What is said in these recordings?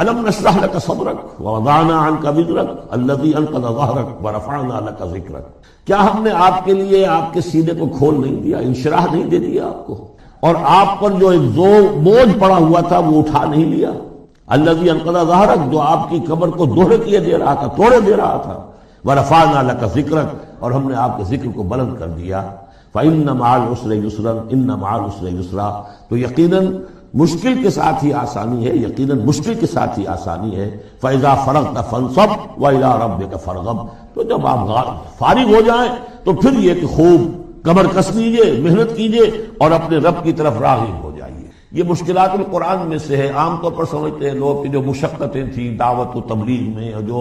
الم نشرح لك صدرك ووضعنا عنك وزرك الذي انقض ظهرك ورفعنا لك ذکرك، کیا ہم نے آپ کے لیے آپ کے سینے کو کھول نہیں دیا، انشراح نہیں دے دیا آپ کو، اور آپ پر جو ایک بوجھ پڑا ہوا تھا وہ اٹھا نہیں لیا، الذي انقض ظهرك، جو آپ کی کمر کو دوہرے کیے دے رہا تھا، توڑے دے رہا تھا، ورفعنا لك ذکرك، اور ہم نے آپ کے ذکر کو بلند کر دیا، فإن مع العسر يسرا ان مع العسر يسرا، تو یقیناً مشکل کے ساتھ ہی آسانی ہے، یقیناً مشکل کے ساتھ ہی آسانی ہے، فإذا فرغت فانصب وإلى ربك فارغب، تو جب آپ فارغ ہو جائیں تو پھر یہ کہ خوب کمر کس لیجیے، محنت کیجیے اور اپنے رب کی طرف راغب ہو جائیے۔ یہ مشکلات القرآن میں سے ہے۔ عام طور پر سمجھتے ہیں لوگ کہ جو مشقتیں تھیں دعوت و تبلیغ میں، اور جو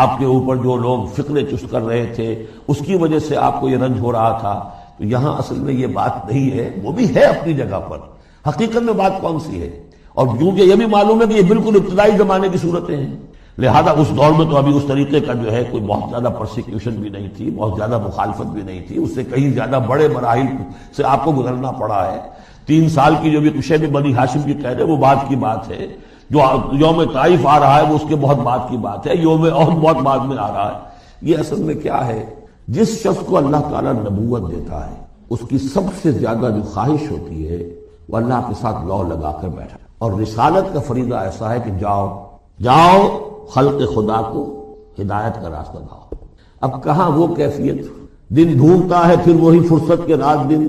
آپ کے اوپر جو لوگ فکرے چست کر رہے تھے اس کی وجہ سے آپ کو یہ رنج ہو رہا تھا، تو یہاں اصل میں یہ بات نہیں ہے، وہ بھی ہے اپنی جگہ پر، حقیقت میں بات کون سی ہے؟ اور کیونکہ یہ بھی معلوم ہے کہ یہ بالکل ابتدائی زمانے کی صورتیں ہیں، لہذا اس دور میں تو ابھی اس طریقے کا جو ہے کوئی بہت زیادہ پرسیکیوشن بھی نہیں تھی، بہت زیادہ مخالفت بھی نہیں تھی، اس سے کہیں زیادہ بڑے مراحل سے آپ کو گزرنا پڑا ہے۔ 3 سال کی جو بھی شیب بنی ہاشم کی قید ہے وہ بعد کی بات ہے، جو یوم طائف آ رہا ہے وہ اس کے بہت بعد کی بات ہے، یوم احد بہت بعد میں آ رہا ہے۔ یہ اصل میں کیا ہے، جس شخص کو اللہ تعالیٰ نبوت دیتا ہے اس کی سب سے زیادہ جو خواہش ہوتی ہے وہ اللہ کے ساتھ لو لگا کر بیٹھا، اور رسالت کا فریضہ ایسا ہے کہ جاؤ خلق خدا کو ہدایت کا راستہ دکھاؤ۔ اب کہاں وہ کیفیت، دن ڈھونڈتا ہے پھر وہی فرصت کے رات دن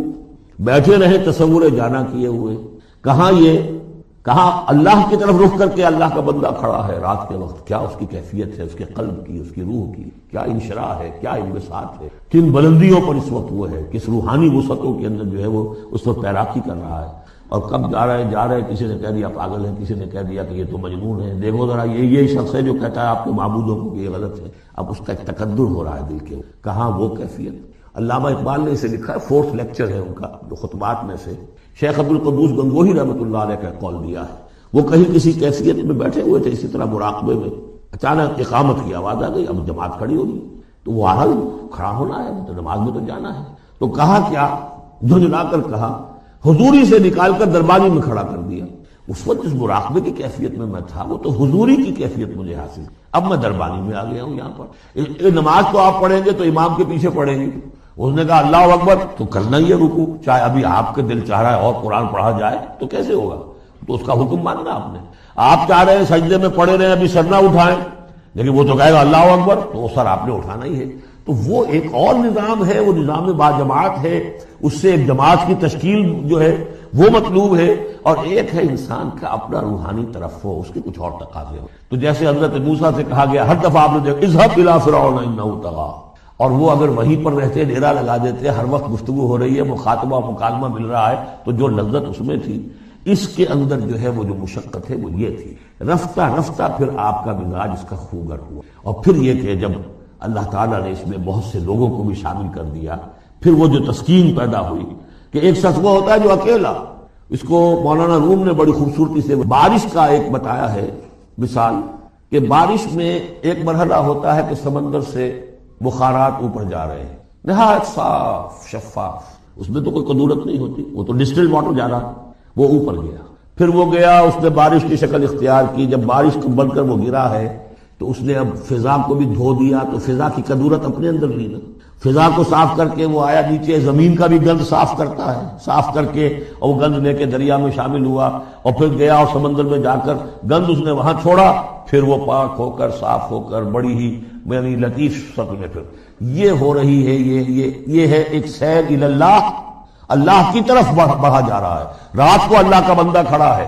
بیٹھے رہے تصور جانا کیے ہوئے، کہاں اللہ کی طرف رخ کر کے اللہ کا بندہ کھڑا ہے رات کے وقت، کیا اس کی کیفیت ہے، اس کے قلب کی، اس کی روح کی، کیا انشراح ہے، کیا انبساط ہے، کن بلندیوں پر اس وقت وہ ہے، کس روحانی وسعتوں کے اندر جو ہے وہ اس وقت تیراکی کر رہا ہے، اور کب جا رہے کسی نے کہہ دیا پاگل ہے، کسی نے کہہ دیا کہ یہ تو مجنون ہے، دیکھو ذرا یہ شخص ہے جو کہتا ہے آپ کے معبودوں کو کہ یہ غلط ہے، اب اس کا ایک تقدر ہو رہا ہے دل کے، کہاں وہ کیفیت۔ علامہ اقبال نے اسے لکھا ہے، 4th لیکچر ہے ان کا جو خطبات میں سے، شیخ عبدالقدوس گنگوہی رحمۃ اللہ علیہ کا قول دیا ہے۔ وہ کہیں کسی کیفیت میں بیٹھے ہوئے تھے اسی طرح مراقبے میں، اچانک اقامت کی آواز آ گئی، اب جماعت کھڑی ہوگی، تو وہ آرہا کھڑا ہونا ہے، تو نماز میں تو جانا ہے، تو کہا کیا، جھنجھلا کر کہا، حضوری سے نکال کر دربانی میں کھڑا کر دیا۔ اس وقت جس مراقبے کی کیفیت میں تھا وہ تو حضوری کی کیفیت مجھے حاصل، اب میں دربانی میں آ گیا ہوں یہاں پر۔ نماز تو آپ پڑھیں گے تو امام کے پیچھے پڑھیں گے، اس نے کہا اللہ اکبر تو کرنا ہی ہے رکوع، چاہے ابھی آپ کے دل چاہ رہا ہے اور قرآن پڑھا جائے تو کیسے ہوگا، تو اس کا حکم ماننا آپ نے۔ آپ چاہ رہے ہیں سجدے میں پڑے رہے ابھی سر نہ اٹھائیں، لیکن وہ تو کہے گا اللہ اکبر، تو وہ سر آپ نے اٹھانا ہی ہے۔ تو وہ ایک اور نظام ہے، وہ نظام باجماعت ہے، اس سے ایک جماعت کی تشکیل جو ہے وہ مطلوب ہے، اور ایک ہے انسان کا اپنا روحانی طرف ہو، اس کے کچھ اور تقاضے ہو۔ تو جیسے حضرت موسیٰ سے کہا گیا ہر دفعہ آپ نے دیکھا اذهب الى فرعون انه طغى، اور وہ اگر وہیں پر رہتے ڈیرا لگا دیتے، ہر وقت گفتگو ہو رہی ہے، مخاطبہ مکالمہ مل رہا ہے، تو جو لذت اس میں تھی، اس کے اندر جو ہے وہ جو مشقت ہے وہ یہ تھی۔ رفتہ رفتہ پھر آپ کا مزاج اس کا خوگر ہوا، اور پھر یہ کہ جب اللہ تعالیٰ نے اس میں بہت سے لوگوں کو بھی شامل کر دیا، پھر وہ جو تسکین پیدا ہوئی کہ ایک شخص وہ ہوتا ہے جو اکیلا، اس کو مولانا روم نے بڑی خوبصورتی سے بارش کا ایک بتایا ہے مثال، کہ بارش میں ایک مرحلہ ہوتا ہے کہ سمندر سے بخارات اوپر جا رہے ہیں، نہایت صاف شفاف، اس میں تو کوئی قدورت نہیں ہوتی، وہ تو ڈسٹل واٹر جا رہا، وہ اوپر گیا، پھر وہ گیا، اس نے بارش کی شکل اختیار کی، جب بارش کو بن کر وہ گرا ہے تو اس نے اب فضا کو بھی دھو دیا، تو فضا کی قدورت اپنے اندر لی نا، فضا کو صاف کر کے وہ آیا نیچے، زمین کا بھی گند صاف کرتا ہے، صاف کر کے اور وہ گند لے کے دریا میں شامل ہوا، اور پھر گیا اور سمندر میں جا کر گند اس نے وہاں چھوڑا، پھر وہ پاک ہو کر صاف ہو کر بڑی ہی یعنی لطیف شکل میں پھر یہ ہو رہی ہے، یہ ہے ایک سیر الی اللہ، اللہ کی طرف بڑھا جا رہا ہے، رات کو اللہ کا بندہ کھڑا ہے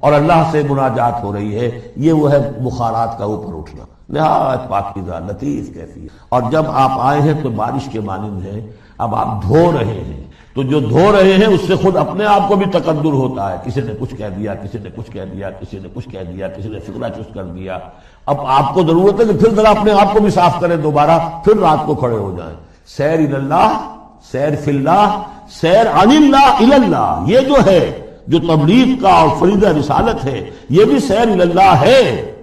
اور اللہ سے مناجات ہو رہی ہے، یہ وہ ہے بخارات کا اوپر اٹھنا، نہایت پاکیزہ لطیف کیفیت۔ اور جب آپ آئے ہیں تو بارش کے مانند ہیں، اب آپ دھو رہے ہیں، تو جو دھو رہے ہیں اس سے خود اپنے آپ کو بھی تقدر ہوتا ہے، کسی نے کچھ کہہ دیا، کسی نے کچھ کہہ دیا، کسی نے کچھ کہہ دیا، کسی نے فکرہ چست کر دیا، اب آپ کو ضرورت ہے کہ پھر ذرا اپنے آپ کو بھی صاف کریں دوبارہ، پھر رات کو کھڑے ہو جائیں۔ سیر الی اللہ، سیر فی اللہ، سیر عن اللہ الی اللہ، یہ جو ہے جو تبلیغ کا اور فریضہ رسالت ہے، یہ بھی سیر الی اللہ ہے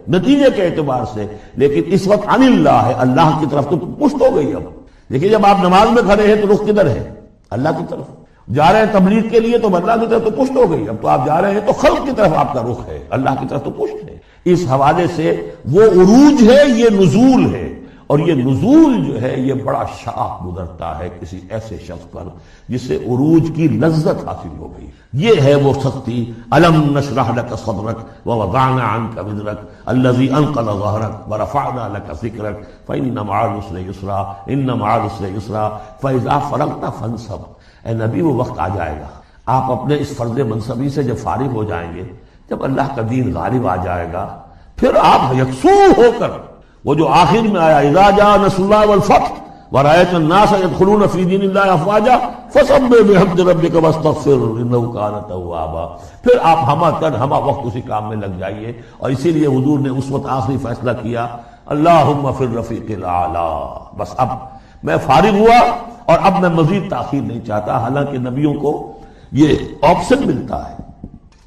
نتیجے کے اعتبار سے، لیکن اس وقت عن اللہ ہے، اللہ کی طرف تو پشت ہو گئی۔ اب دیکھیے جب آپ نماز میں کھڑے ہیں تو رخ کدھر ہے؟ اللہ کی طرف، جا رہے ہیں تبلیغ کے لیے تو اللہ کی طرف تو پشت ہو گئی، اب تو آپ جا رہے ہیں تو خلق کی طرف آپ کا رخ ہے، اللہ کی طرف تو پشت ہے۔ اس حوالے سے وہ عروج ہے، یہ نزول ہے، اور یہ نزول جو ہے یہ بڑا شاق گزرتا ہے کسی ایسے شخص پر جسے عروج کی لذت حاصل ہو گئی۔ یہ ہے وہ سختی، الم نشرح لک صدرک ووضعنا عنک وزرک الذی انقض ظہرک ورفعنا لک ذکرک فإن مع العسر یسرا ان مع العسر یسرا فإذا فرغت فانصب۔ اے نبی وہ وقت آ جائے گا، آپ اپنے اس فرض منصبی سے جب فارغ ہو جائیں گے، جب اللہ کا دین غالب آ جائے گا، پھر آپ یکسو ہو کر وہ جو آخر میں آیا اذا جاء نصر اللہ والفتح ورأيت الناس يدخلون في دين الله افواجا فسبح بحمد ربك واستغفر انه كان توابا، پھر آپ ہمہ وقت اسی کام میں لگ جائیے۔ اور اسی لیے حضور نے اس وقت آخری فیصلہ کیا، اللہم فی الرفیق الاعلی، بس اب میں فارغ ہوا اور اب میں مزید تاخیر نہیں چاہتا۔ حالانکہ نبیوں کو یہ آپشن ملتا ہے،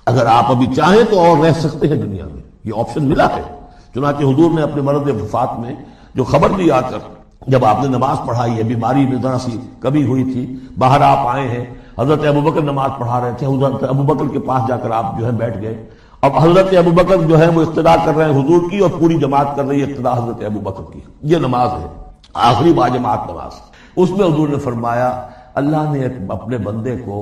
اگر آپ ابھی چاہیں تو اور رہ سکتے ہیں دنیا میں، یہ آپشن ملا ہے۔ چنانچہ حضور نے اپنے مرض وفات میں جو خبر دی آ کر، جب آپ نے نماز پڑھائی ہے، بیماری میں ذرا سی کمی ہوئی تھی، باہر آپ آئے ہیں، حضرت ابوبکر نماز پڑھا رہے تھے، حضرت ابوبکر کے پاس جا کر آپ جو ہے بیٹھ گئے۔ اب حضرت ابوبکر جو ہے وہ اقتدا کر رہے ہیں حضور کی، اور پوری جماعت کر رہی ہے اقتدا حضرت ابوبکر کی۔ یہ نماز ہے، آخری باجماعت نماز۔ اس میں حضور نے فرمایا اللہ نے اپنے بندے کو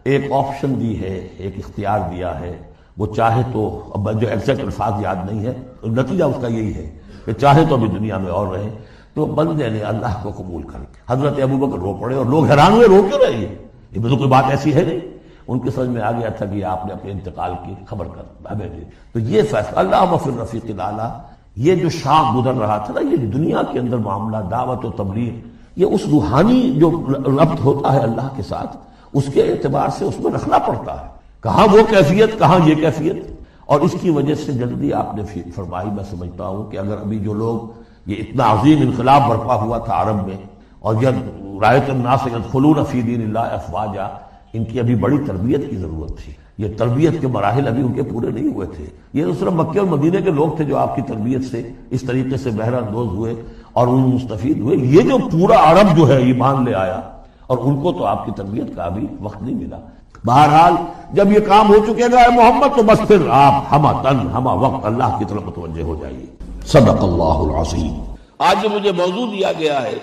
ایک آپشن دی ہے، ایک اختیار دیا ہے، وہ چاہے تو، اب جو ایگزیکٹ الفاظ یاد نہیں ہے، نتیجہ اس کا یہی ہے کہ چاہے تو ابھی دنیا میں اور رہے، تو بندے نے اللہ کو قبول کر لیا۔ حضرت ابوبکر رو پڑے اور لوگ حیران ہوئے، رو کیوں رہے ہیں، یہ تو کوئی بات ایسی ہے نہیں۔ ان کے سمجھ میں آ گیا تھا کہ آپ نے اپنے انتقال کی خبر کر ہمیں دی۔ تو یہ فیصلہ اللہم فی الرفیق الاعلی، یہ جو شاخ گزر رہا تھا نا، یہ دنیا کے اندر معاملہ دعوت و تبلیغ، یہ اس روحانی جو ربط ہوتا ہے اللہ کے ساتھ، اس کے اعتبار سے اس میں رکھنا پڑتا ہے، کہاں وہ کیفیت کہاں یہ کیفیت۔ اور اس کی وجہ سے جلدی آپ نے فرمائی، میں سمجھتا ہوں کہ اگر ابھی جو لوگ، یہ اتنا عظیم انقلاب برپا ہوا تھا عرب میں، اور جب رأیت الناس يدخلون فی دین اللہ افواجا، ان کی ابھی بڑی تربیت کی ضرورت تھی۔ یہ تربیت کے مراحل ابھی ان کے پورے نہیں ہوئے تھے۔ یہ تو صرف مکے اور مدینے کے لوگ تھے جو آپ کی تربیت سے اس طریقے سے بہرہ اندوز ہوئے اور ان مستفید ہوئے۔ یہ جو پورا عرب جو ہے ایمان لے آیا، اور ان کو تو آپ کی تربیت کا ابھی وقت نہیں ملا۔ بہرحال جب یہ کام ہو چکے گا اے محمد، تو بس پھر آپ ہمہ وقت اللہ کی طرف متوجہ ہو جائیے۔ صدق اللہ العظیم۔ آج جو مجھے موضوع دیا گیا ہے،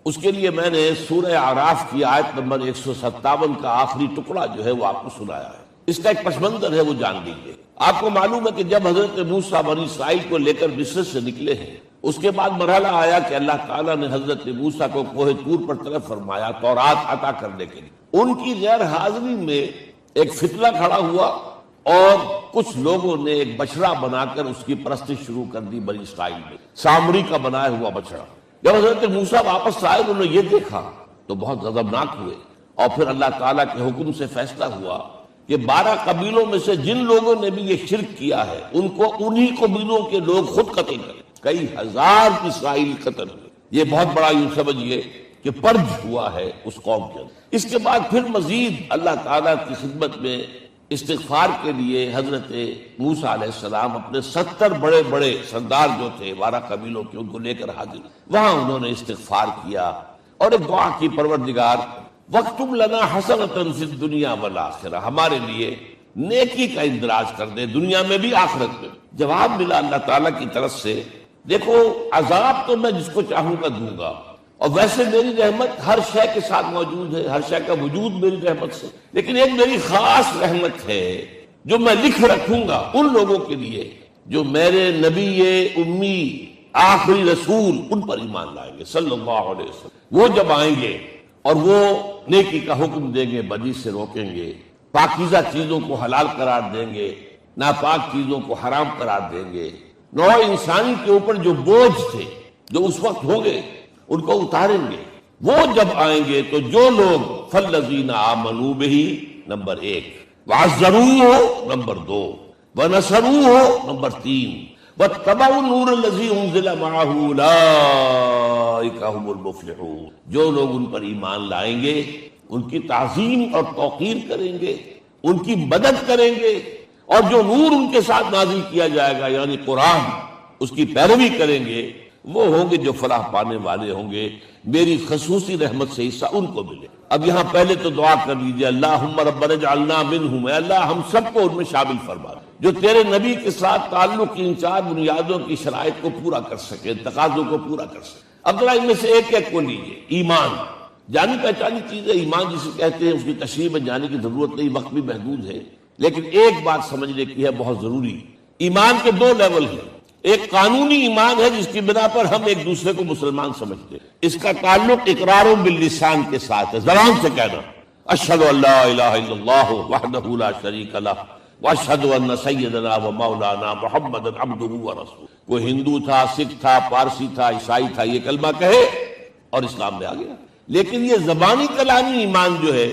اس کے لیے میں نے سورہ اعراف کی آیت نمبر 157 کا آخری ٹکڑا جو ہے وہ آپ کو سنایا ہے۔ اس کا ایک پس منظر ہے، وہ جان لیجیے۔ آپ کو معلوم ہے کہ جب حضرت موسیٰ بنی اسرائیل کو لے کر مصر سے نکلے ہیں، اس کے بعد مرحلہ آیا کہ اللہ تعالیٰ نے حضرت موسیٰ کو کوہ طور پر طلب فرمایا تورات عطا کرنے کے لیے۔ ان کی غیر حاضری میں ایک فتنہ کھڑا ہوا، اور کچھ لوگوں نے ایک بچڑا بنا کر اس کی پرستش شروع کر دی بنی اسرائیل میں، سامری کا بنایا ہوا بچڑا۔ جب حضرت موسیٰ واپس آئے، انہوں نے یہ دیکھا تو بہت غضبناک ہوئے، اور پھر اللہ تعالیٰ کے حکم سے فیصلہ ہوا کہ 12 قبیلوں میں سے جن لوگوں نے بھی یہ شرک کیا ہے، ان کو انہی قبیلوں کے لوگ خود قتل کریں۔ کئی ہزار اسرائیلی قتل ہوئے۔ یہ بہت بڑا یوں سمجھیے کہ پرج ہوا ہے اس قوم کے اندر۔ اس کے بعد پھر مزید اللہ تعالیٰ کی خدمت میں استغفار کے لیے حضرت موسیٰ علیہ السلام اپنے 70 بڑے بڑے سردار جو تھے 12 قبیلوں کے، ان کو لے کر حاضر، وہاں انہوں نے استغفار کیا اور ایک دعا کی، پروردگار وَاكْتُبْ لَنَا حَسَنَةً فِي الدُّنْيَا وَالْآخِرَةِ، ہمارے لیے نیکی کا اندراج کر دے، دنیا میں بھی آخرت میں۔ جواب ملا اللہ تعالیٰ کی طرف سے، دیکھو عذاب تو میں جس کو چاہوں گا دوں گا، اور ویسے میری رحمت ہر شے کے ساتھ موجود ہے، ہر شے کا وجود میری رحمت سے، لیکن ایک میری خاص رحمت ہے جو میں لکھ رکھوں گا ان لوگوں کے لیے جو میرے نبی امی آخری رسول ان پر ایمان لائیں گے صلی اللہ علیہ وسلم۔ وہ جب آئیں گے اور وہ نیکی کا حکم دیں گے، بدی سے روکیں گے، پاکیزہ چیزوں کو حلال قرار دیں گے، ناپاک چیزوں کو حرام قرار دیں گے، نوع انسانی کے اوپر جو بوجھ تھے جو اس وقت ہوں گے ان کو اتاریں گے۔ وہ جب آئیں گے تو جو لوگ فَالَّذِينَ آمَنُوا بِهِ نمبر 1، وَعَزَّرُوهُ نمبر 2، وَنَصَرُوهُ نمبر 3، وَاتَّبَعُوا النُّورَ الَّذِي أُنزِلَ مَعَهُ أُولَٰئِكَ هُمُ الْمُفْلِحُونَ۔ جو لوگ ان پر ایمان لائیں گے، ان کی تعظیم اور توقیر کریں گے، ان کی مدد کریں گے، اور جو نور ان کے ساتھ نازل کیا جائے گا یعنی قرآن، اس کی پیروی کریں گے، وہ ہوں گے جو فلاح پانے والے ہوں گے، میری خصوصی رحمت سے حصہ ان کو ملے۔ اب یہاں پہلے تو دعا کر لیجیے، اللہم ربنا اجعلنا منہم، اے اللہ ہم سب کو ان میں شامل فرما دے جو تیرے نبی کے ساتھ تعلق کی ان چار بنیادوں کی شرائط کو پورا کر سکے، تقاضوں کو پورا کر سکے۔ اب ذرا ان میں سے ایک ایک کو لیجیے۔ ایمان جانی پہچانی چیز ہے، ایمان جسے کہتے ہیں، اس کی تشریح میں جانے کی ضرورت نہیں، وقت بھی محدود ہے، لیکن ایک بات سمجھنے کی ہے بہت ضروری۔ ایمان کے دو لیول ہیں، ایک قانونی ایمان ہے جس کی بنا پر ہم ایک دوسرے کو مسلمان سمجھتے ہیں، اس کا تعلق اقرار باللسان کے ساتھ ہے، زبان سے کہنا اشہد ان لا الہ الا اللہ وحدہ لا شریک لہ واشہد ان سیدنا و مولانا محمد عبدہ ورسولہ۔ کوئی ہندو تھا، سکھ تھا، پارسی تھا، عیسائی تھا، یہ کلمہ کہے اور اسلام میں آ گیا۔ لیکن یہ زبانی کلامی ایمان جو ہے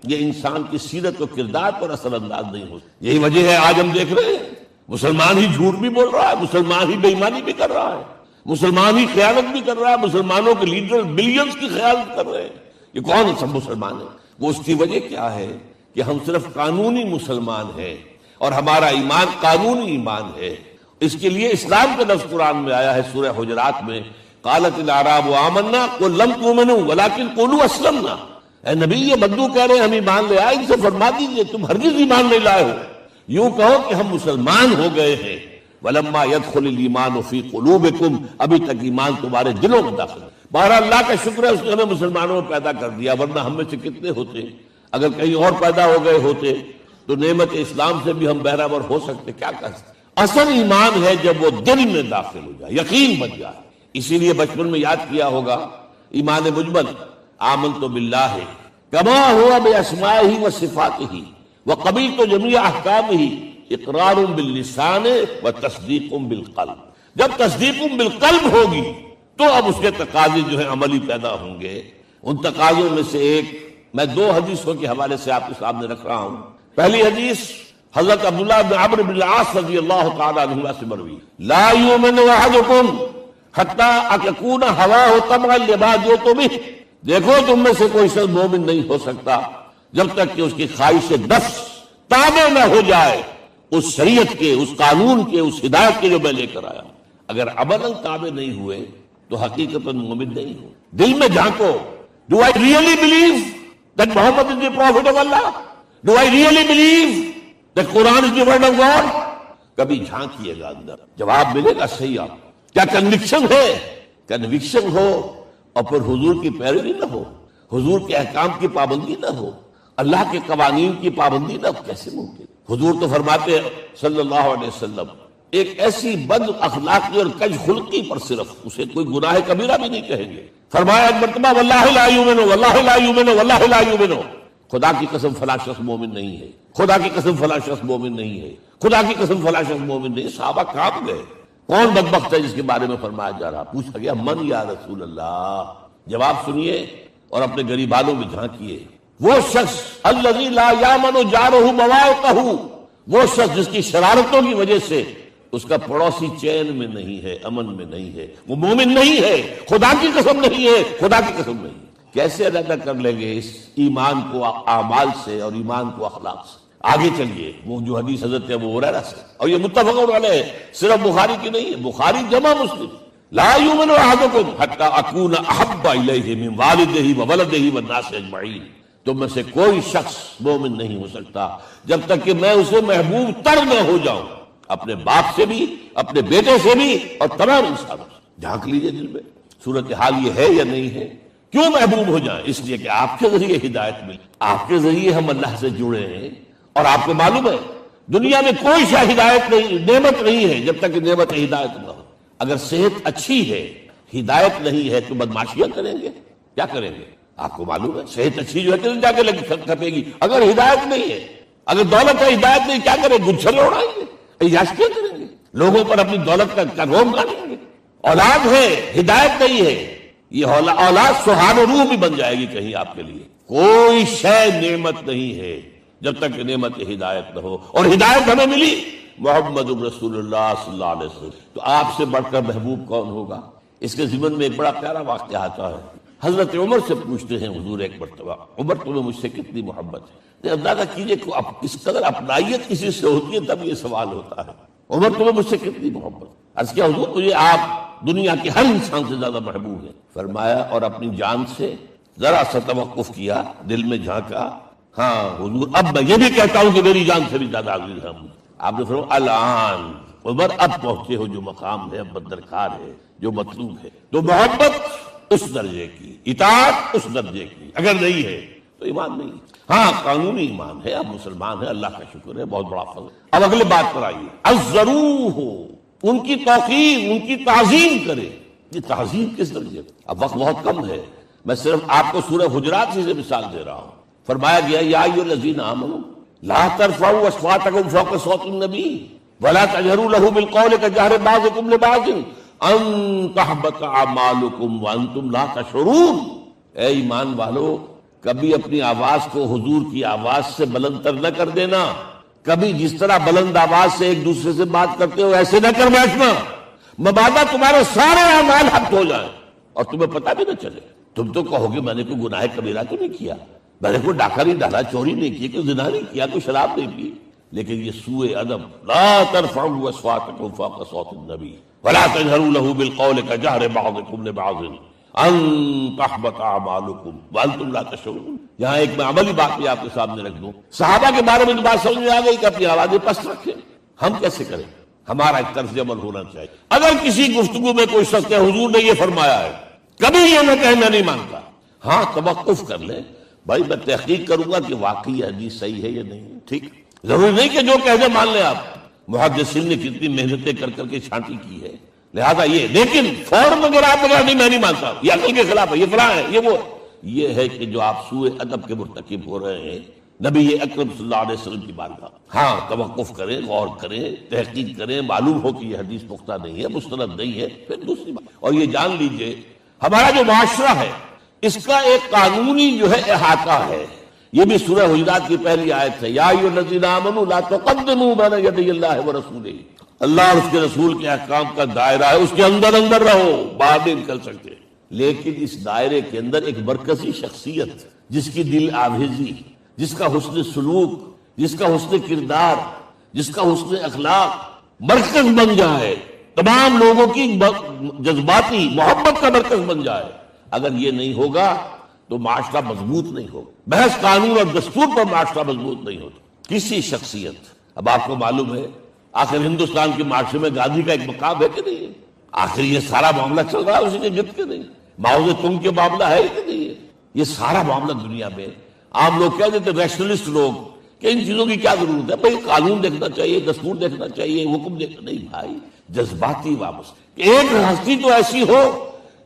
یہ انسان کی سیرت و کردار پر اثر انداز نہیں ہو سکتا۔ یہی وجہ ہے آج ہم دیکھ رہے ہیں مسلمان ہی جھوٹ بھی بول رہا ہے، مسلمان ہی بے ایمانی بھی کر رہا ہے، مسلمان ہی خیانت بھی کر رہا ہے، مسلمانوں کے لیڈر بلینز کی خیانت کر رہے ہیں۔ یہ کون سب مسلمان ہیں؟ وہ اس کی وجہ کیا ہے کہ ہم صرف قانونی مسلمان ہیں اور ہمارا ایمان قانونی ایمان ہے۔ اس کے لیے اسلام کا لفظ قرآن میں آیا ہے سورہ حجرات میں، قالت الاعراب آمنا قل لم تؤمنوا ولکن قولوا اسلمنا۔ اے نبی یہ بدو کہہ رہے ہیں ہم ایمان لے آئے، ان سے فرما دیجئے تم ہرگز ایمان نہیں لائے ہو، یوں کہو کہ ہم مسلمان ہو گئے ہیں۔ ولما يدخل الايمان في قلوبكم، ابھی تک ایمان تمہارے دلوں میں داخل ہے۔ بہرحال اللہ کا شکر ہے اس نے ہمیں مسلمانوں میں پیدا کر دیا، ورنہ ہم میں سے کتنے ہوتے اگر کہیں اور پیدا ہو گئے ہوتے تو نعمت اسلام سے بھی ہم بہرہور ہو سکتے، کیا کر سکتے۔ اصل ایمان ہے جب وہ دل میں داخل ہو جائے، یقین بن جائے۔ اسی لیے بچپن میں یاد کیا ہوگا ایمان مجمل، آمنت باللہ کما ہوا باسمائہ و صفاتہ وقبلت جمیع احکامہ اقرار باللسان و تصدیق بالقلب۔ جب تصدیق بالقلب ہوگی تو اب اس کے تقاضے جو ہیں عملی پیدا ہوں گے۔ ان تقاضوں میں سے ایک میں دو حدیثوں کے حوالے سے آپ کے سامنے رکھ رہا ہوں۔ پہلی حدیث حضرت عبداللہ بن عمرو بن العاص رضی اللہ تعالی عنہ سے مروی، لا یؤمن احدکم حتی اکون ہواہ طمعا لما جئت بہ۔ دیکھو تم میں سے کوئی شخص مومن نہیں ہو سکتا جب تک کہ اس کی خواہش دس تابع نہ ہو جائے اس شریعت کے، اس قانون کے، اس ہدایت کے جو میں لے کر آیا ہوں۔ اگر عملاً تابع نہیں ہوئے تو حقیقتاً مومن نہیں ہو۔ دل میں جھانکو، Do I really believe that Muhammad is the prophet of Allah? Do I really believe that Quran is the word of God? کبھی جھانکیے گا اندر، جواب ملے گا صحیح آپ کو۔ کیا کنوکشن ہے؟ کنوکشن ہو اور پھر حضور کی پیروی نہ ہو، حضور کے احکام کی پابندی نہ ہو، اللہ کے قوانین کی پابندی نہ ہو، کیسے ممکن؟ حضور تو فرماتے ہیں صلی اللہ علیہ وسلم ایک ایسی بد اخلاقی اور کج خلقی پر صرف اسے کوئی گناہ کبیرہ بھی نہیں کہیں گے۔ فرمایا ایک مرتبہ واللہ لا یؤمن واللہ لا یؤمن واللہ لا یؤمن، خدا کی قسم فلاں شخص مومن نہیں ہے، خدا کی قسم فلاں شخص مومن نہیں ہے، خدا کی قسم فلاں شخص مومن نہیں۔ صحابہ کانپ گئے، کون بدبخت ہے جس کے بارے میں فرمایا جا رہا؟ پوچھا گیا من یا رسول اللہ؟ جواب سنیے اور اپنے غریبانوں میں جھانکیے۔ وہ شخص الذی لا یامن جارہ بوائقہ، وہ شخص جس کی شرارتوں کی وجہ سے اس کا پڑوسی چین میں نہیں ہے، امن میں نہیں ہے، وہ مومن نہیں ہے، خدا کی قسم نہیں ہے، خدا کی قسم نہیں ہے۔ کیسے علیحدہ کر لیں گے اس ایمان کو اعمال سے اور ایمان کو اخلاق سے؟ آگے چلیے، وہ جو حدیث حضرت ابو ہریرہ سے، اور یہ متفق علیہ، صرف بخاری کی نہیں ہے، بخاری جمع مسلم، لا یؤمن احدکم حتی اکون احب الیہ من والدہ وولدہ والناس اجمعین۔ تم میں سے کوئی شخص مومن نہیں ہو سکتا جب تک کہ میں اسے محبوب تر نہ ہو جاؤں، اپنے باپ سے بھی، اپنے بیٹے سے بھی، اور تمام انسانوں سے۔ جھانک لیجئے دل میں صورتحال یہ ہے یا نہیں ہے۔ کیوں محبوب ہو جائیں؟ اس لیے کہ آپ کے ذریعے ہدایت ملی، آپ کے ذریعے ہم اللہ سے جڑے ہیں، اور آپ کو معلوم ہے دنیا میں کوئی شاہ ہدایت نہیں، نعمت نہیں ہے جب تک کہ نعمت ہدایت نہ ہو۔ اگر صحت اچھی ہے، ہدایت نہیں ہے تو بدمعاشیاں کریں گے، کیا کریں گے؟ آپ کو معلوم ہے صحت اچھی جو ہے کہ جا کے کھپے گی، اگر ہدایت نہیں ہے، اگر دولت ہے ہدایت نہیں، کیا کریں؟ گچھل اڑائیں گے، عیاشیاں کریں گے، لوگوں پر اپنی دولت کا روم ڈالیں گے۔ اولاد ہے، ہدایت نہیں ہے، یہ اولاد سہان روح بھی بن جائے گی کہیں آپ کے لیے۔ کوئی شے نعمت نہیں ہے جب تک کہ نعمت ہدایت نہ ہو، اور ہدایت ہمیں ملی محمد رسول اللہ صلی اللہ علیہ وسلم۔ تو آپ سے بڑھ کر محبوب کون ہوگا؟ اس کے ضمن میں ایک بڑا پیارا واقعہ آتا ہے۔ حضرت عمر سے پوچھتے ہیں حضور ایک مرتبہ، عمر تمہیں مجھ سے کتنی محبت ہے؟ اندازہ کیجئے کہ کس قدر اپنائیت کسی سے ہوتی ہے تب یہ سوال ہوتا ہے، عمر تمہیں مجھ سے کتنی محبت؟ عرض کیا حضور مجھے آپ دنیا کے ہر انسان سے زیادہ محبوب ہے. فرمایا اور اپنی جان سے ذرا سا توقف کیا، دل میں جھانکا، ہاں حضور اب میں یہ بھی کہتا ہوں کہ میری جان سے بھی زیادہ عزیز ہے. آپ نے فرمایا الان عمر اب پہنچے ہو جو مقام ہے، اب درکار ہے، جو مطلوب ہے. تو محبت اس درجے کی، اطاعت اس درجے کی اگر نہیں ہے تو ایمان نہیں. ہاں قانونی ایمان ہے، اب مسلمان ہے، اللہ کا شکر ہے، بہت بڑا فضل. اب اگلے بات پر آئیے، الضرور ہو ان کی توقیر، ان کی تعظیم کرے. یہ تعظیم کس درجے؟ اب وقت بہت کم ہے، میں صرف آپ کو سورہ حجرات سے مثال دے رہا ہوں. فرمایا گیا یا ایھا الذین آمنوا لا ترفعوا اصواتکم فوق صوت النبی ولا تجهروا له بالقول كجهر بعضكم لبعض ان تحبط اعمالکم وانتم لا تشعرون. اے ایمان والو، کبھی اپنی آواز کو حضور کی آواز سے بلند تر نہ کر دینا. کبھی جس طرح بلند آواز سے ایک دوسرے سے بات کرتے ہو ایسے نہ کر بیٹھنا، مبادا تمہارے سارے اعمال حق ہو جائیں اور تمہیں پتہ بھی نہ چلے. تم تو کہو گے میں نے کوئی گناہ کبیرہ تو نہیں کیا، میں نے کوئی ڈاکہ نہیں ڈالا، چوری نہیں کی، کوئی زنا نہیں کیا، کوئی شراب نہیں پی. لیکن یہ سوء ادب، لا ترفعوا اصواتکم فوق صوت النبی ولا تجهروا له بالقول كجهر بعضكم لبعض ان تحبط اعمالکم وانتم لا تشعرون. یہاں ایک میں عملی بات بھی آپ کے سامنے رکھ دوں. صحابہ کے بارے میں بات سمجھ میں آ گئی کہ اپنی آوازیں پست رکھیں. ہم کیسے کریں؟ ہمارا ایک طرز عمل ہونا چاہیے. اگر کسی گفتگو میں کوئی شخص کہ حضور نے یہ فرمایا ہے، کبھی یہ نہ کہے میں نہیں مانتا. ہاں توقف کر لیں، بھائی میں تحقیق کروں گا کہ واقعی حدیث صحیح ہے یا نہیں. ٹھیک، ضروری نہیں کہ جو کہہ دے مان لیں آپ. محدثین نے کتنی محنتیں کر کر کے چھانٹی کی ہے، لہذا یہ. لیکن فوراً اگر آپ نہیں میں نہیں مانتا، یہ عقل کے خلاف ہے، یہ فلاں ہے، یہ وہ. یہ ہے کہ جو آپ سوء ادب کے مرتکب ہو رہے ہیں نبی اکرم صلی اللہ علیہ وسلم کی بارگاہ. ہاں توقف کریں، غور کریں، تحقیق کریں، معلوم ہو کہ یہ حدیث پختہ نہیں ہے، مستند نہیں ہے، پھر دوسری بات. اور یہ جان لیجئے ہمارا جو معاشرہ ہے اس کا ایک قانونی جو ہے احاطہ ہے. یہ بھی سورہ حجرات کی پہلی آیت ہے، یا ایھا الذین آمنوا لا تقدموا بین یدی اللہ ورسولہ. اللہ اور اس کے رسول کے احکام کا دائرہ ہے، اس کے اندر اندر رہو، باہر نہیں نکل سکتے. لیکن اس دائرے کے اندر ایک مرکزی شخصیت جس کی دل آویزی، جس کا حسن سلوک، جس کا حسن کردار، جس کا حسن اخلاق مرکز بن جائے، تمام لوگوں کی جذباتی محبت کا مرکز بن جائے. اگر یہ نہیں ہوگا تو معاشرہ مضبوط نہیں ہوگا. بحث قانون اور دستور پر معاشرہ مضبوط نہیں ہوتا. کسی شخصیت، اب آپ کو معلوم ہے آخر ہندوستان کے معاشرے میں گاندھی کا ایک مقام ہے کہ نہیں ہے؟ آخر یہ سارا معاملہ چل رہا ہے اسی کے گرد کے نہیں؟ ماؤ زے تنگ کے معاملہ ہے کہ نہیں ہے؟ یہ سارا معاملہ دنیا میں عام لوگ کہہ دیتے، ریشنلسٹ لوگ، کہ ان چیزوں کی کیا ضرورت ہے؟ بھائی قانون دیکھنا چاہیے، دستور دیکھنا چاہیے، حکم دیکھنا نہیں. بھائی جذباتی وابستہ ایک ہستی تو ایسی ہو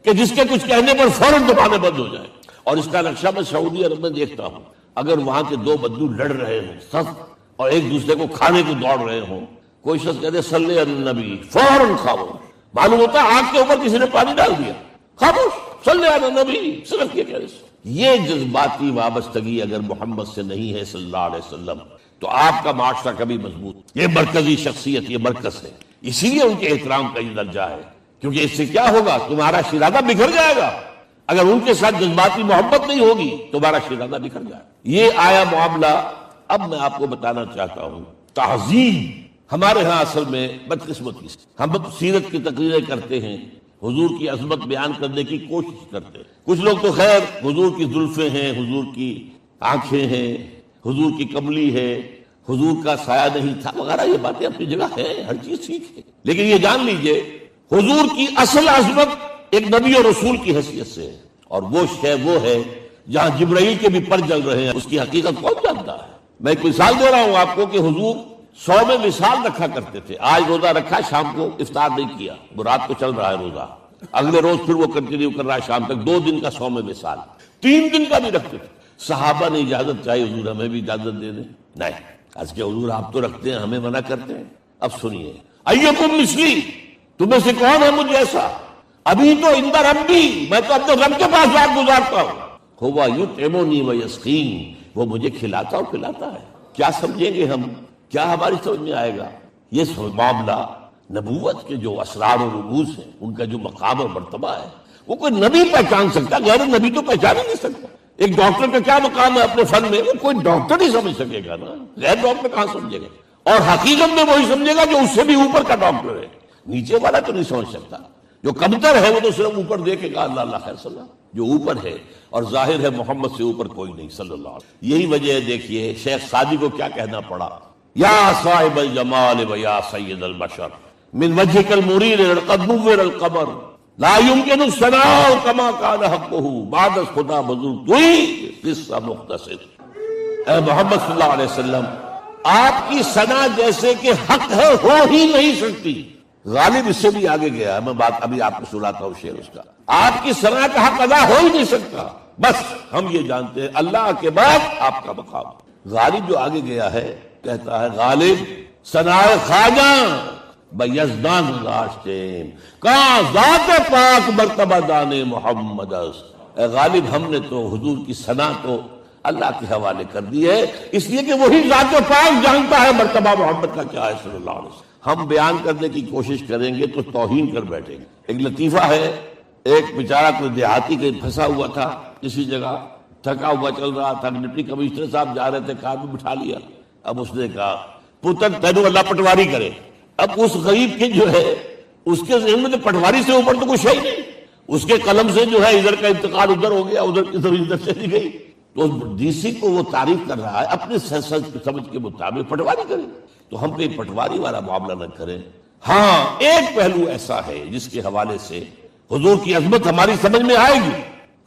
کہ جس کے کچھ کہنے پر فوراً دبانے بند ہو جائے. اور اس کا نقشہ میں سعودی عرب میں دیکھتا ہوں، اگر وہاں کے دو بدو لڑ رہے ہوں سخت اور ایک دوسرے کو کھانے کو دوڑ رہے ہوں، کوئی شخص کہتے صلی علی النبی، فوراً خاموش. معلوم ہوتا ہے آنکھ کے اوپر کسی نے پانی ڈال دیا، خاموش، صلی علی النبی، صرف یہ کہہ رہے. یہ جذباتی وابستگی اگر محمد سے نہیں ہے صلی اللہ علیہ وسلم تو آپ کا معاشرہ کبھی مضبوط. یہ مرکزی شخصیت، یہ مرکز ہے، اسی لیے ان کے احترام کا یہ درجہ ہے. کیونکہ اس سے کیا ہوگا؟ تمہارا شیرازہ بکھر جائے گا. اگر ان کے ساتھ جذباتی محبت نہیں ہوگی تمہارا شیرازہ بکھر جائے. یہ آیا معاملہ. اب میں آپ کو بتانا چاہتا ہوں تعظیم ہمارے ہاں اصل میں بدقسمتی سے ہم سیرت کی تقریریں کرتے ہیں، حضور کی عظمت بیان کرنے کی کوشش کرتے ہیں. کچھ لوگ تو خیر حضور کی زلفیں ہیں، حضور کی آنکھیں ہیں، حضور کی کملی ہے، حضور کا سایہ نہیں تھا وغیرہ، یہ باتیں اپنی جگہ ہے، ہر چیز ٹھیک ہے. لیکن یہ جان لیجئے حضور کی اصل عظمت ایک نبی اور رسول کی حیثیت سے ہے، اور وہ شے وہ ہے جہاں جبرائیل کے بھی پر جل رہے ہیں. اس کی حقیقت کون جانتا ہے؟ میں ایک مثال دے رہا ہوں آپ کو کہ حضور 100 میں مثال رکھا کرتے تھے. آج روزہ رکھا، شام کو افطار نہیں کیا، وہ رات کو چل رہا ہے روزہ، اگلے روز پھر وہ کنٹینیو کر رہا ہے شام تک. 2 دن کا 100 میں مثال، 3 دن کا بھی رکھتے تھے. صحابہ نے اجازت چاہی، حضور ہمیں بھی اجازت دے دیں. نہیں، آج کے حضور آپ تو رکھتے ہیں، ہمیں منع کرتے ہیں. اب سنیے، ایکم مثلی، تمہیں سے کون ہے مجھے ایسا؟ ابھی تو اندر ربی، میں تو اپنے رب کے پاس رات گزارتا ہوں. ہوا یطعمنی ویسقین، وہ مجھے کھلاتا اور پلاتا ہے. کیا سمجھیں گے ہم؟ کیا ہماری سمجھ میں آئے گا؟ یہ معاملہ نبوت کے جو اسرار و رموز ہیں، ان کا جو مقام اور مرتبہ ہے، وہ کوئی نبی پہچان سکتا، غیر نبی تو پہچان ہی نہیں سکتا. ایک ڈاکٹر کا کیا مقام ہے اپنے فن میں، وہ کوئی ڈاکٹر ہی سمجھ سکے گا نا، غیر ڈاکٹر کہاں سمجھے گا؟ اور حقیقت میں وہی سمجھے گا جو اس سے بھی اوپر کا ڈاکٹر ہے، نیچے والا تو نہیں سمجھ سکتا. جو کمتر ہے وہ تو صرف اوپر دیکھے گا اللہ اللہ خیر صلی اللہ، جو اوپر ہے اور ظاہر ہے محمد سے اوپر کوئی نہیں صلی اللہ علیہ وسلم۔ یہی وجہ ہے، دیکھیے شیخ سعدی کو کیا کہنا پڑا، یا صاحب الجمال و یا سید البشر من وجهك المرير قد نور القمر لا يمكن الثناء كما كان حقه بعد خدا بزرگ توئی قصہ مختصر۔ اے محمد صلی اللہ علیہ وسلم، آپ کی ثنا جیسے کہ حق ہے ہو ہی نہیں سکتی۔ غالب اس سے بھی آگے گیا ہے، میں بات ابھی آپ کو سناتا ہوں شعر اس کا۔ آپ کی ثنا کا حق ادا ہو ہی نہیں سکتا، بس ہم یہ جانتے ہیں اللہ کے بعد آپ کا مقام۔ غالب جو آگے گیا ہے کہتا ہے، غالب ثنا خواجہ بیزدان گذاشتے کہاں ذات پاک مرتبہ دان محمد است۔ اے غالب ہم نے تو حضور کی ثنا تو اللہ کے حوالے کر دی ہے، اس لیے کہ وہی ذات پاک جانتا ہے مرتبہ محمد کا کیا ہے صلی اللہ علیہ وسلم۔ ہم بیان کرنے کی کوشش کریں گے تو توہین کر بیٹھیں گے۔ ایک لطیفہ ہے، ایک بیچارہ کوئی دیہاتی کے پھنسا ہوا تھا کسی جگہ، تھکا ہوا چل رہا تھا، ڈپٹی کمشنر صاحب جا رہے تھے، کار میں بٹھا لیا۔ اب اس نے کہا پتر تینوں اللہ پٹواری کرے۔ اب اس غریب کے جو ہے اس کے ذہن میں تو پٹواری سے اوپر تو کچھ ہے ہی نہیں، اس کے قلم سے جو ہے ادھر کا انتقال ادھر ہو گیا، ادھر کی طرف ادھر چلی گئی۔ تو ڈی سی کو وہ تعریف کر رہا ہے، اپنے سمجھ کے مطابق پٹواری کرے، تو ہم کوئی پٹواری والا معاملہ نہ کریں۔ ہاں ایک پہلو ایسا ہے جس کے حوالے سے حضور کی عظمت ہماری سمجھ میں آئے گی۔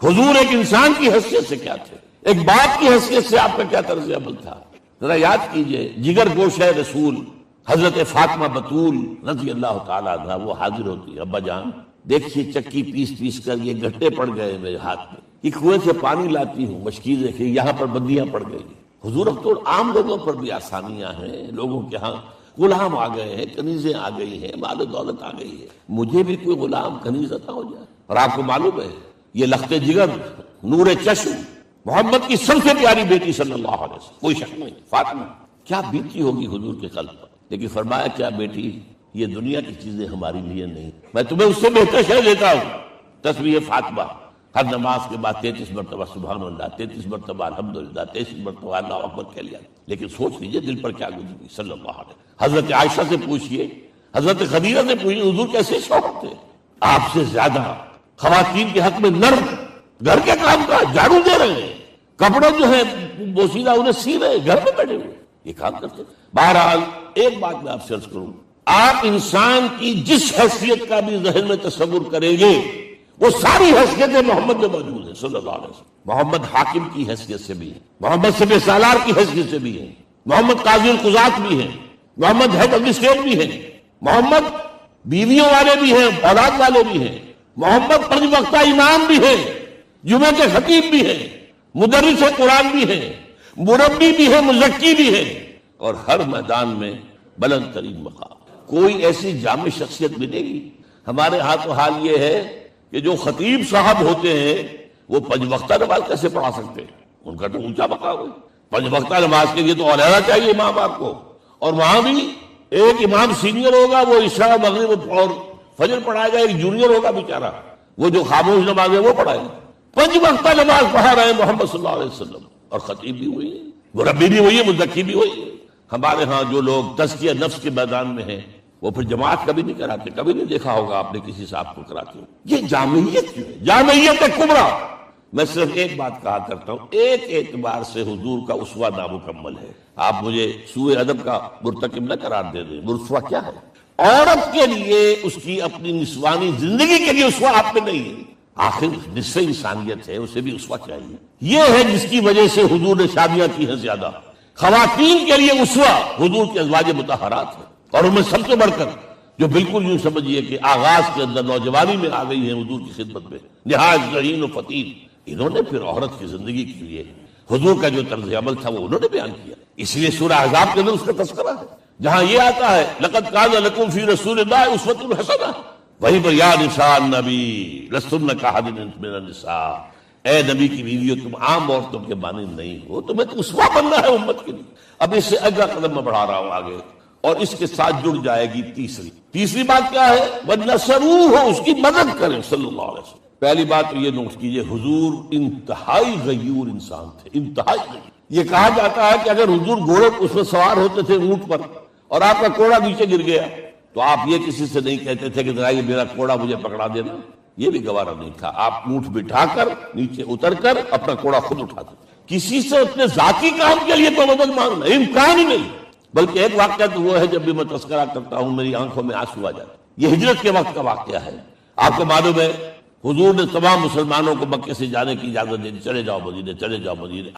حضور ایک انسان کی حیثیت سے کیا تھے، ایک باپ کی حیثیت سے آپ کا کیا طرز عمل تھا، ذرا یاد کیجئے۔ جگر گوش ہے رسول حضرت فاطمہ بطول رضی اللہ تعالیٰ عنہ، وہ حاضر ہوتی ہے، ابا جان دیکھیے چکی پیس پیس کر یہ گھٹے پڑ گئے میرے ہاتھ میں، یہ کنویں سے پانی لاتی ہوں، مشکل دیکھیے یہاں پر بندیاں پڑ گئی۔ حضور اب تو عام لوگوں پر بھی آسانیاں ہیں، لوگوں کے ہاں غلام آ گئے ہیں، کنیزیں آ گئی ہیں، مال و دولت آ گئی ہے، مجھے بھی کوئی غلام کنیز عطا ہو جائے۔ اور آپ کو معلوم ہے یہ لخت جگر نور چشم محمد کی سب سے پیاری بیٹی صلی اللہ علیہ وسلم، کوئی شک نہیں، فاطمہ کیا بیتی ہوگی حضور کے قلب پر۔ لیکن فرمایا کیا بیٹی یہ دنیا کی چیزیں ہماری لیے نہیں، میں تمہیں اس سے بہتر شے دیتا ہوں۔ تسبیح فاطمہ ہر نماز کے بعد 33 مرتبہ سبحان اللہ، 33 مرتبہ الحمدللہ، 33 مرتبہ اللہ اکبر کہہ لیا۔ لیکن سوچ لیجئے دل پر کیا گزری صلی اللہ علیہ وسلم۔ حضرت عائشہ سے پوچھئے، حضرت خدیجہ سے پوچھئے، حضور کیسے شوق تھے آپ سے زیادہ خواتین کے حق میں نرم، گھر کے کام کا جھاڑو دے رہے ہیں، کپڑے جو ہیں بوسیدہ انہیں سی رہے، گھر میں بیٹھے ہوئے یہ کام کرتے۔ بہرحال ایک بات میں آپ سے عرض کروں، آپ انسان کی جس حیثیت کا بھی ذہن میں تصور کریں گے وہ ساری حیثیتیں محمد میں موجود ہیں صلی اللہ علیہ وسلم۔ محمد حاکم کی حیثیت سے بھی ہے، محمد سپہ سالار کی حیثیت سے بھی ہے، محمد قاضی القضات بھی ہیں، محمد ہیڈ آف دی اسٹیٹ بھی ہیں، محمد بیویوں والے بھی ہیں، اولاد والے بھی ہیں، محمد 5 وقتہ امام بھی ہیں، جمعے کے خطیب بھی ہیں، مدرس قرآن بھی ہیں، مربی بھی ہے، مزکی بھی ہے، اور ہر میدان میں بلند ترین مقام۔ کوئی ایسی جامع شخصیت ملے گی؟ ہمارے ہاں تو حال یہ ہے کہ جو خطیب صاحب ہوتے ہیں وہ 5 وقتہ نماز کیسے پڑھا سکتے ہیں؟ ان کا تو اونچا مقام ہے، 5 وقتہ نماز کے لیے تو علیحدہ چاہیے امام آپ کو، اور وہاں بھی ایک امام سینئر ہوگا وہ عشاء مغرب اور فجر پڑھائے گا، ایک جونیئر ہوگا بیچارہ وہ جو خاموش نماز ہے وہ پڑھائے گا۔ 5 وقتہ نماز پڑھا رہے ہیں محمد صلی اللہ علیہ وسلم، اور خطیب بھی ہوئی ہے، مربی بھی ہوئی ہے، مزکی بھی ہوئی ہے۔ ہمارے ہاں جو لوگ تزکیہ نفس کے میدان میں ہیں وہ پھر جماعت کبھی نہیں کراتے، کبھی نہیں دیکھا ہوگا آپ نے کسی صاحب کو کراتے ہو۔ یہ جامعیت کیوں ہے؟ جامعیت کبریٰ۔ میں صرف ایک بات کہا کرتا ہوں، ایک اعتبار سے حضور کا اسوہ نامکمل ہے۔ آپ مجھے سوء ادب کا مرتکب نہ قرار دے دیں، اسوہ کیا ہے؟ عورت کے لیے اس کی اپنی نسوانی زندگی کے لیے اسوہ آپ میں نہیں ہے، آخر نصف انسانیت ہے، اسے بھی اسوہ چاہیے۔ یہ ہے جس کی وجہ سے حضور نے شادیاں کی ہیں زیادہ۔ خواتین کے لیے اسوہ حضور کے ازواج مطہرات ہیں، اور ان میں سب سے بڑھ کر جو بالکل یوں سمجھیے کہ آغاز کے اندر نوجوانی میں آ گئی ہیں حضور کی خدمت میں، نہایت ذہین و فطین، انہوں نے پھر عورت کی زندگی کے لیے حضور کا جو طرز عمل تھا وہ انہوں نے بیان کیا۔ اس لیے سورہ احزاب کے اندر اس کا تذکرہ ہے، جہاں یہ آتا ہے لقد کان لکم فی رسول اللہ اسوۃ حسنہ، وہیں پر یا نساء النبی لستن کاحد من النساء، اے نبی کی بیویوں تم عام عورتوں کے مانند نہیں ہو، تمہیں تو اسوہ بننا ہے امت کے لیے۔ اب اس سے اگلا قدم میں بڑھا رہا ہوں آگے، اور اس کے ساتھ جڑ جائے گی تیسری بات کیا ہے؟ وَنَصَرُوهُ، اس کی مدد کریں صلی اللہ علیہ وسلم۔ پہلی بات تو یہ نوٹ کیجئے، حضور انتہائی غیور انسان تھے، انتہائی غیور۔ یہ کہا جاتا ہے کہ اگر حضور گھوڑے اس میں سوار ہوتے تھے اونٹ پر اور آپ کا کوڑا نیچے گر گیا تو آپ یہ کسی سے نہیں کہتے تھے کہ ذرا یہ میرا کوڑا مجھے پکڑا دینا، یہ بھی گوارا نہیں تھا. آپ اونٹ بٹھا کر نیچے اتر کر اپنا کوڑا خود اٹھاتے. کسی سے اپنے ذاتی کام کے لیے تو مدد مانگنا امکان ہی نہیں. بلکہ ایک واقعہ تو وہ ہے جب بھی میں تذکرہ کرتا ہوں میری آنکھوں میں آنسو آ جاتا. یہ ہجرت کے وقت کا واقعہ ہے. آپ کو معلوم ہے حضور نے تمام مسلمانوں کو مکے سے جانے کی اجازت دے دی، چلے جاؤ مدینے، چلے جاؤ مدینے.